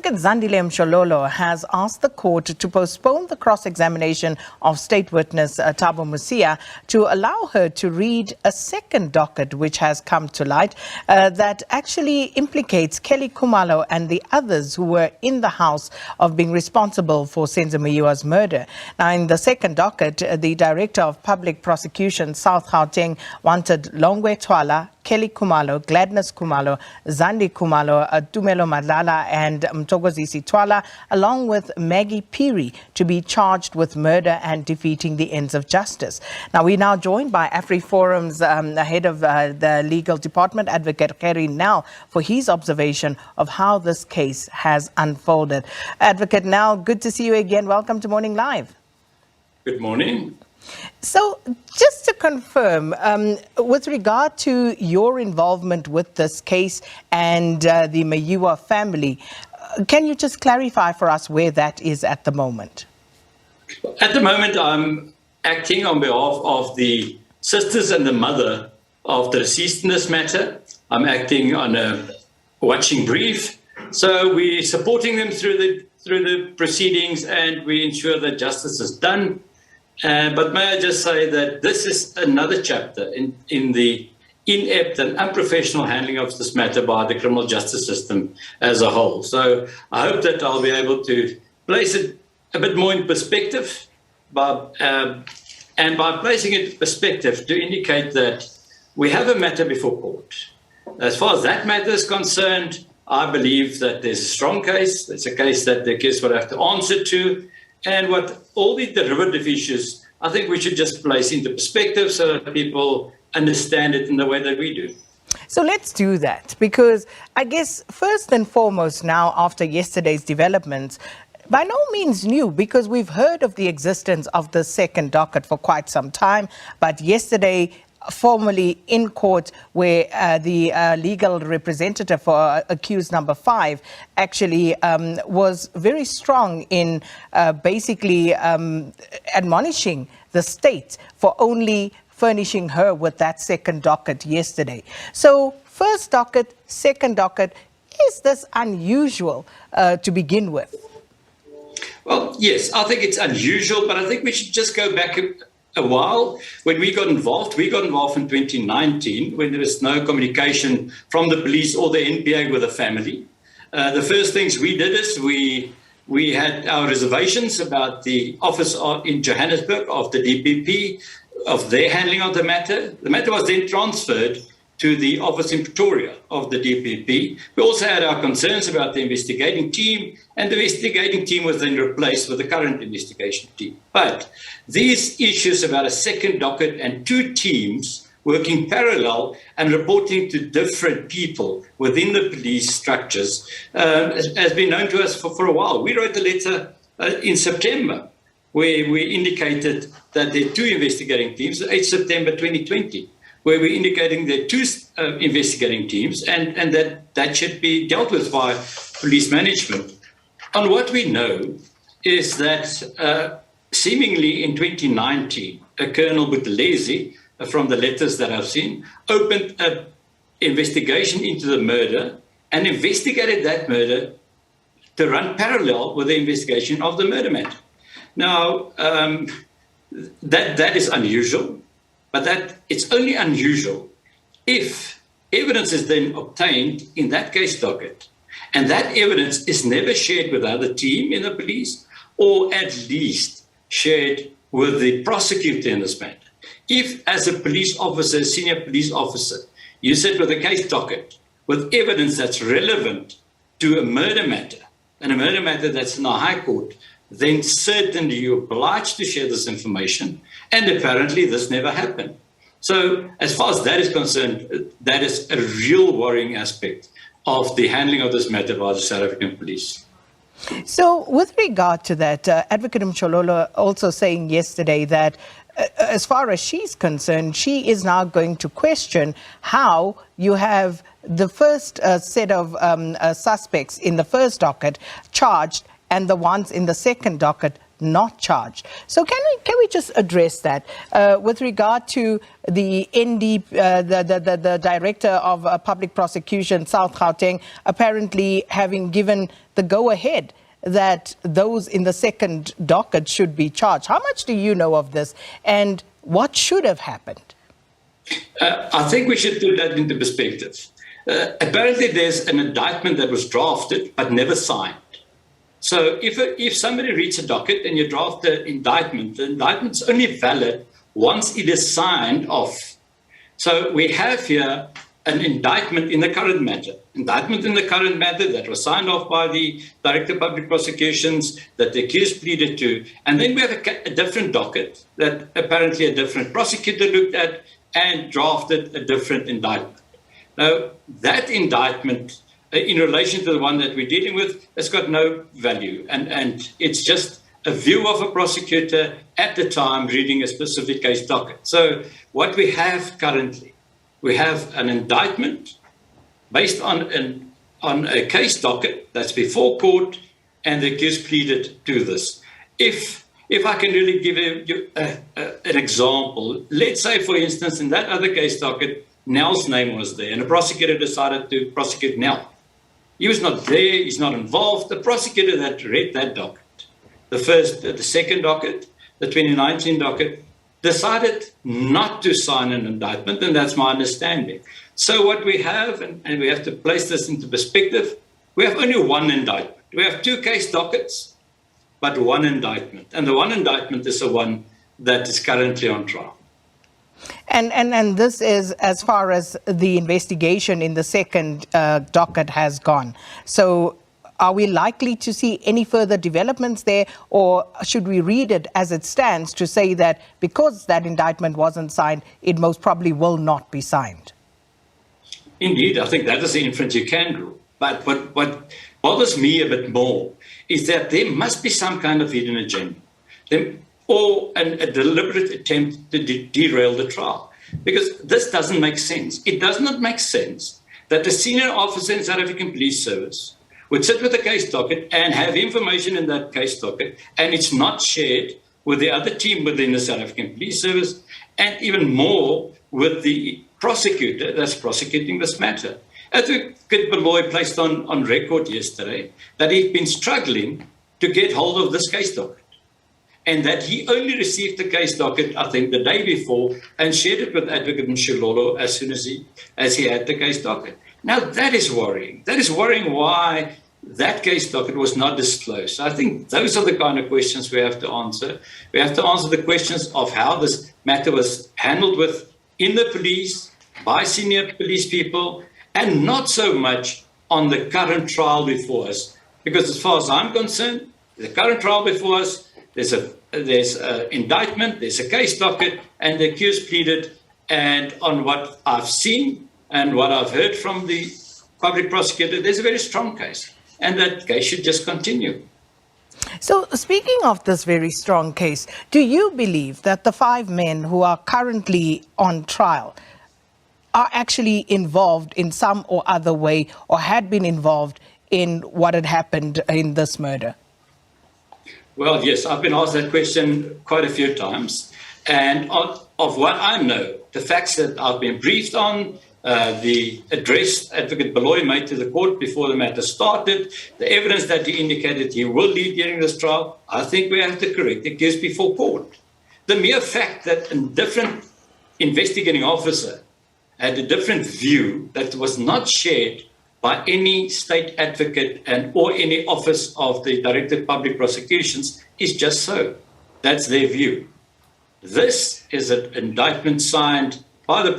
Advocate Zandile Mshololo has asked the court to postpone the cross-examination of state witness Thabo Musia to allow her to read a second docket which has come to light that actually implicates Kelly Khumalo and the others who were in the house of being responsible for Senzo Meyiwa's murder. Now, in the second docket, the Director of Public Prosecution, South Gauteng, wanted Longwe Twala, Kelly Khumalo, Gladness Khumalo, Zandi Khumalo, Tumelo Madlala and Mthokozisi Twala, along with Maggie Phiri, to be charged with murder and defeating the ends of justice. Now, we're now joined by Afriforum's head of the legal department, Advocate Gerrie, now for his observation of how this case has unfolded. Advocate, now good to see you again. Welcome to Morning Live. Good morning. So, just to confirm, with regard to your involvement with this case and the Meyiwa family, can you just clarify for us where that is at the moment? At the moment, I'm acting on behalf of the sisters and the mother of the deceased in this matter. I'm acting on a watching brief. So we're supporting them through the proceedings, and we ensure that justice is done. But may I just say that this is another chapter in the inept and unprofessional handling of this matter by the criminal justice system as a whole. So I hope that I'll be able to place it a bit more in perspective, and by placing it in perspective, to indicate that we have a matter before court. As far as that matter is concerned, I believe that there's a strong case. It's a case that the case will have to answer to. And what all the derivative issues, I think we should just place into perspective so that people understand it in the way that we do. So let's do that, because I guess first and foremost now, after yesterday's developments, by no means new, because we've heard of the existence of the second docket for quite some time, but yesterday, formally in court, where the legal representative for accused number 5 actually was very strong in basically admonishing the state for only furnishing her with that second docket yesterday. So first docket, second docket, is this unusual to begin with? Well, yes, I think it's unusual, but I think we should just go back a while. When we got involved in 2019, when there was no communication from the police or the NPA with the family. The first things we did is we had our reservations about the office in Johannesburg of the DPP, of their handling of the matter. The matter was then transferred to the office in Pretoria of the DPP. We also had our concerns about the investigating team, and the investigating team was then replaced with the current investigation team. But these issues about a second docket and 2 teams working parallel and reporting to different people within the police structures has been known to us for a while. We wrote a letter in September where we indicated that there are 2 investigating teams, 8 September 2020. Where we're indicating there are 2 investigating teams and that should be dealt with by police management. On what we know is that seemingly in 2019, a Colonel Buthelezi, from the letters that I've seen, opened an investigation into the murder and investigated that murder to run parallel with the investigation of the murder matter. Now, that is unusual. But that it's only unusual if evidence is then obtained in that case docket, and that evidence is never shared with the other team in the police, or at least shared with the prosecutor in this matter. If, as a police officer, senior police officer, you sit with a case docket with evidence that's relevant to a murder matter, and a murder matter that's in the High Court, then certainly you're obliged to share this information, and apparently this never happened. So as far as that is concerned, that is a real worrying aspect of the handling of this matter by the South African police. So with regard to that, Advocate Mshololo also saying yesterday that as far as she's concerned, she is now going to question how you have the first set of suspects in the first docket charged and the ones in the second docket not charged. So can we just address that with regard to the ND, the Director of Public Prosecution, South Gauteng, apparently having given the go-ahead that those in the second docket should be charged. How much do you know of this, and what should have happened? I think we should put that into perspective. Apparently, there's an indictment that was drafted but never signed. So if somebody reads a docket and you draft the indictment's only valid once it is signed off. So we have here an indictment in the current matter. Indictment in the current matter that was signed off by the Director of Public Prosecutions that the accused pleaded to. And then we have a different docket that apparently a different prosecutor looked at and drafted a different indictment. Now, that indictment, in relation to the one that we're dealing with, has got no value. And it's just a view of a prosecutor at the time reading a specific case docket. So what we have currently, we have an indictment based on a case docket that's before court, and the accused pleaded to this. If I can really give you an example, let's say, for instance, in that other case docket, Nell's name was there, and the prosecutor decided to prosecute Nell. He was not there, he's not involved. The prosecutor that read that docket, the second docket, the 2019 docket, decided not to sign an indictment, and that's my understanding. So what we have, and we have to place this into perspective, we have only one indictment. We have two case dockets, but one indictment. And the one indictment is the one that is currently on trial. And this is as far as the investigation in the second docket has gone. So are we likely to see any further developments there, or should we read it as it stands to say that because that indictment wasn't signed, it most probably will not be signed? Indeed, I think that is the inference you can draw. But what bothers me a bit more is that there must be some kind of hidden agenda, or a deliberate attempt to derail the trial. Because this doesn't make sense. It does not make sense that a senior officer in South African Police Service would sit with a case docket and have information in that case docket, and it's not shared with the other team within the South African Police Service, and even more with the prosecutor that's prosecuting this matter. Advocate Beloy placed on record yesterday that he'd been struggling to get hold of this case docket, and that he only received the case docket, I think, the day before, and shared it with Advocate Mshilolo as soon as he had the case docket. Now, that is worrying. That is worrying why that case docket was not disclosed. I think those are the kind of questions we have to answer. We have to answer the questions of how this matter was handled in the police, by senior police people, and not so much on the current trial before us. Because as far as I'm concerned, the current trial before us, there's an indictment, there's a case docket, and the accused pleaded. And on what I've seen and what I've heard from the public prosecutor, there's a very strong case. And that case should just continue. So speaking of this very strong case, do you believe that the 5 men who are currently on trial are actually involved in some or other way, or had been involved in what had happened in this murder? Well, yes, I've been asked that question quite a few times. And of what I know, the facts that I've been briefed on, the address Advocate Beloy made to the court before the matter started, the evidence that he indicated he will lead during this trial, I think we have to correct the case before court. The mere fact that a different investigating officer had a different view that was not shared by any state advocate or any office of the Director of Public Prosecutions is just so. That's their view. This is an indictment signed by the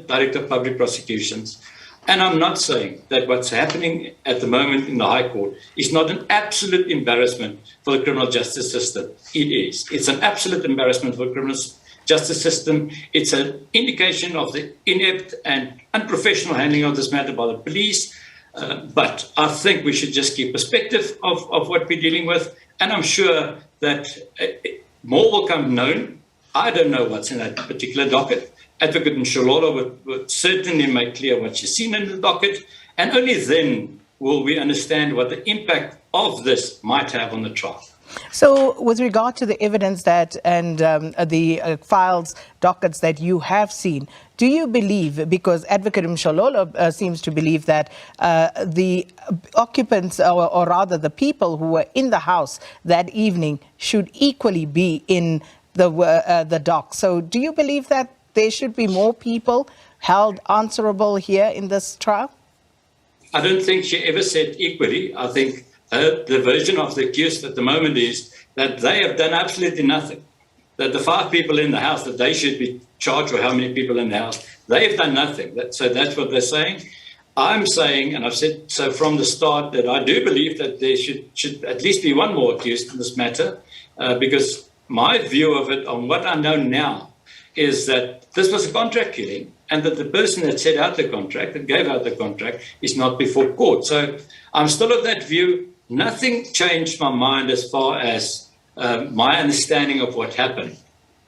Director of Public Prosecutions. And I'm not saying that what's happening at the moment in the High Court is not an absolute embarrassment for the criminal justice system. It is. It's an absolute embarrassment for the criminal justice system. It's an indication of the inept and unprofessional handling of this matter by the police. But I think we should just keep perspective of what we're dealing with. And I'm sure that more will come known. I don't know what's in that particular docket. Advocate Mshilolo would certainly make clear what she's seen in the docket. And only then will we understand what the impact of this might have on the trial. So with regard to the evidence that and the files, dockets that you have seen, do you believe, because Advocate Mshololo seems to believe that the occupants, or rather the people who were in the house that evening should equally be in the dock. So do you believe that there should be more people held answerable here in this trial? I don't think she ever said equally. I think the version of the accused at the moment is that they have done absolutely nothing. That the 5 people in the house, that they should be charged for how many people in the house, they have done nothing. So that's what they're saying. I'm saying, and I've said so from the start, that I do believe that there should at least be one more accused in this matter, because my view of it, on what I know now, is that this was a contract killing, and that the person that set out the contract, that gave out the contract, is not before court. So I'm still of that view. Nothing changed my mind as far as my understanding of what happened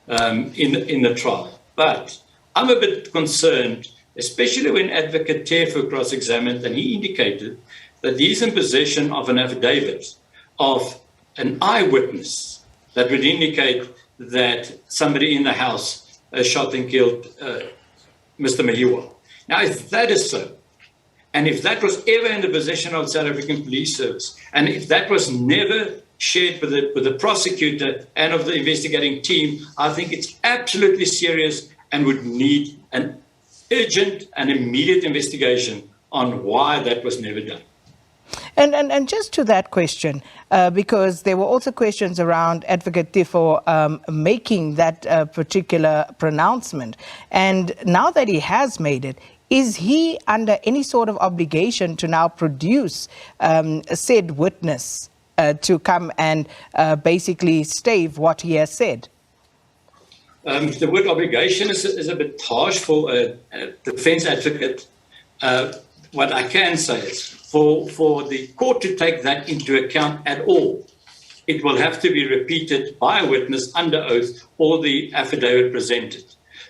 in the trial. But I'm a bit concerned, especially when Advocate Tefu cross-examined, and he indicated that he's in possession of an affidavit of an eyewitness that would indicate that somebody in the house shot and killed Mr. Meyiwa. Now, if that is so, and if that was ever in the possession of the South African Police Service, and if that was never shared with the prosecutor and of the investigating team, I think it's absolutely serious and would need an urgent and immediate investigation on why that was never done. And just to that question, because there were also questions around Advocate Tefu making that particular pronouncement. And now that he has made it, is he under any sort of obligation to now produce said witness to come and basically stave what he has said? The word obligation is a bit harsh for a defense advocate. What I can say is, for the court to take that into account at all, it will have to be repeated by a witness under oath or the affidavit presented.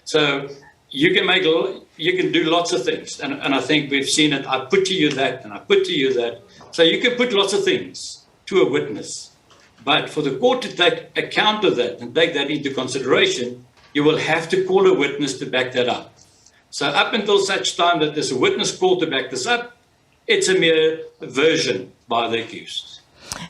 So you can do lots of things, and I think we've seen it. I put to you that, and I put to you that. So you can put lots of things to a witness, but for the court to take account of that and take that into consideration, you will have to call a witness to back that up. So up until such time that there's a witness called to back this up, it's a mere version by the accused.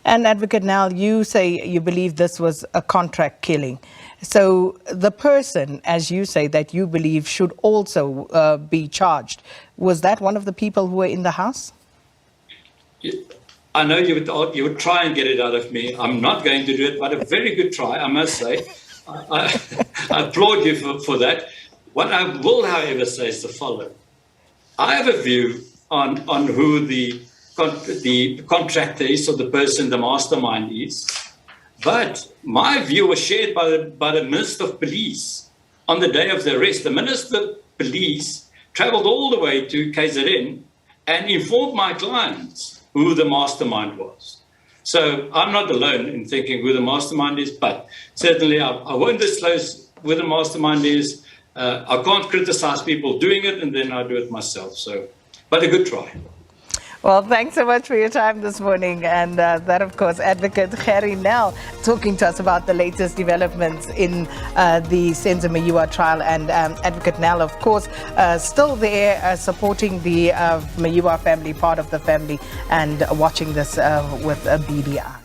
And Advocate Nell, you say you believe this was a contract killing. So the person, as you say, that you believe should also be charged, was that one of the people who were in the house? I know you would try and get it out of me. I'm not going to do it, but a very good try, I must say. I applaud you for that. What I will, however, say is the following. I have a view on who the contractor is, or the person, the mastermind is. But my view was shared by the Minister of Police on the day of the arrest. The Minister of Police traveled all the way to KZN and informed my clients who the mastermind was. So I'm not alone in thinking who the mastermind is, but certainly I won't disclose who the mastermind is. I can't criticize people doing it, and then I do it myself. So, but a good try. Well, thanks so much for your time this morning. And that, of course, Advocate Gerrie Nell talking to us about the latest developments in the Senzo Meyiwa trial. And Advocate Nell, of course, still there supporting the Meyiwa family, part of the family, and watching this with a beady eye.